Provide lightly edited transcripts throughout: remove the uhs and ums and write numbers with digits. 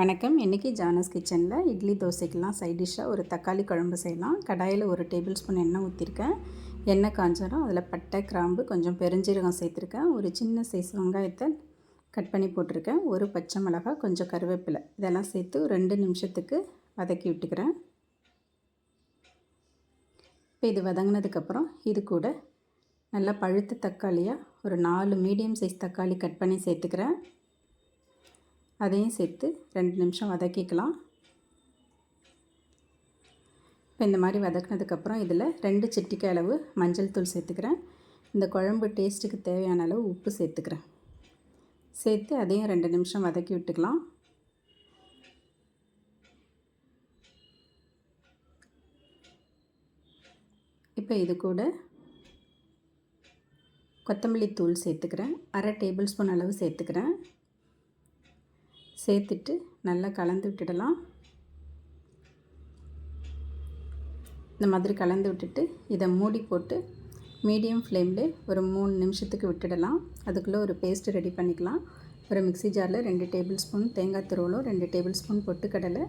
வணக்கம். இன்றைக்கி ஜானஸ் கிச்சனில் இட்லி தோசைக்கெலாம் சைட் டிஷ்ஷாக ஒரு தக்காளி குழம்பு செய்யலாம். கடாயில் ஒரு டேபிள் ஸ்பூன் எண்ணெய் ஊற்றிருக்கேன். எண்ணெய் காஞ்சதும் அதில் பட்டை, கிராம்பு, கொஞ்சம் பெருஞ்சீரகம் சேர்த்துருக்கேன். ஒரு சின்ன சைஸ் வெங்காயத்தை கட் பண்ணி போட்டிருக்கேன். ஒரு பச்சை மிளகாய், கொஞ்சம் கருவேப்பிலை இதெல்லாம் சேர்த்து 2 நிமிஷத்துக்கு வதக்கி விட்டுக்கிறேன். இப்போ இது வதங்கினதுக்கப்புறம் இது கூட நல்லா பழுத்த தக்காளியாக ஒரு 4 மீடியம் சைஸ் தக்காளி கட் பண்ணி சேர்த்துக்கிறேன். அதையும் சேர்த்து 2 நிமிஷம் வதக்கிக்கலாம். இப்போ இந்த மாதிரி வதக்கினதுக்கப்புறம் இதில் 2 சிட்டிகை அளவு மஞ்சள் தூள் சேர்த்துக்கிறேன். இந்த குழம்பு டேஸ்ட்டுக்கு தேவையான அளவு உப்பு சேர்த்துக்கிறேன். சேர்த்து அதையும் 2 நிமிஷம் வதக்கி விட்டுக்கலாம். இப்போ இது கூட கொத்தமல்லி தூள் சேர்த்துக்கிறேன். 1/2 டேபிள் ஸ்பூன் அளவு சேர்த்துக்கிறேன். சேர்த்துட்டு நல்லா கலந்து விட்டுடலாம். இந்த மாதிரி கலந்து விட்டுட்டு இதை மூடி போட்டு மீடியம் ஃப்ளேமில் ஒரு 3 நிமிஷத்துக்கு விட்டுடலாம். அதுக்குள்ளே ஒரு பேஸ்ட்டு ரெடி பண்ணிக்கலாம். ஒரு மிக்ஸி ஜாரில் 2 டேபிள் ஸ்பூன் தேங்காய் துருவலும், 2 டேபிள் ஸ்பூன் பொட்டுக்கடலை,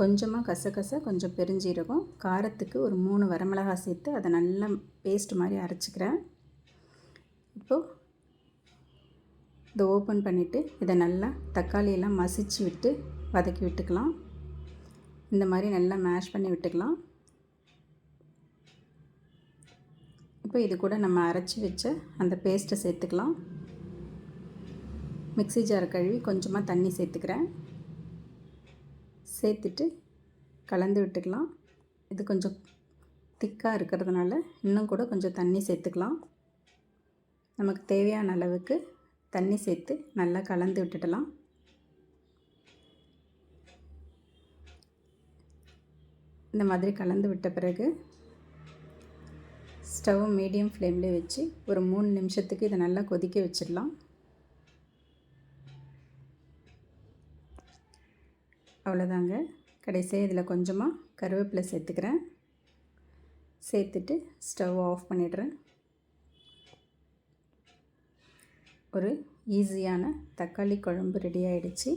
கொஞ்சமாக கசகசா, கொஞ்சம் பெருஞ்சீரகம், காரத்துக்கு ஒரு 3 வரமிளகாய் சேர்த்து அதை நல்லா பேஸ்ட் மாதிரி அரைச்சிக்கிறேன். இப்போது இதை ஓப்பன் பண்ணிவிட்டு இதை நல்லா தக்காளியெல்லாம் மசிச்சு விட்டு வதக்கி விட்டுக்கலாம். இந்த மாதிரி நல்லா மேஷ் பண்ணி விட்டுக்கலாம். இப்போ இது கூட நம்ம அரைச்சி வச்ச அந்த பேஸ்ட்டை சேர்த்துக்கலாம். மிக்ஸி ஜாரை கழுவி கொஞ்சமாக தண்ணி சேர்த்துக்கிறேன். சேர்த்துட்டு கலந்து விட்டுக்கலாம். இது கொஞ்சம் திக்காக இருக்கிறதுனால இன்னும் கூட கொஞ்சம் தண்ணி சேர்த்துக்கலாம். நமக்கு தேவையான அளவுக்கு தண்ணி சேர்த்து நல்லா கலந்து விட்டுடலாம். இந்த மாதிரி கலந்து விட்ட பிறகு ஸ்டவ் மீடியம் ஃப்ளேமில் வச்சு ஒரு 3 நிமிஷத்துக்கு இதை நல்லா கொதிக்க வச்சிடலாம். அவ்வளோதாங்க. கடைசியாக இதில் கொஞ்சமாக கருவேப்பிலை சேர்த்துக்கிறேன். சேர்த்துட்டு ஸ்டவ் ஆஃப் பண்ணிடுறேன். ஒரு ஈஸியான தக்காளி குழம்பு ரெடி ஆகிடுச்சு.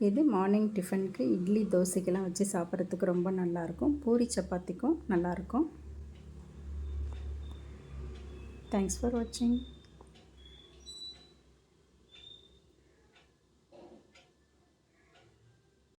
இது மார்னிங் டிஃபனுக்கு இட்லி தோசைக்கெல்லாம் வச்சு சாப்பிட்றதுக்கு ரொம்ப நல்லாயிருக்கும். பூரி சப்பாத்திக்கும் நல்லாயிருக்கும். தேங்க்ஸ் ஃபார் வாட்சிங்.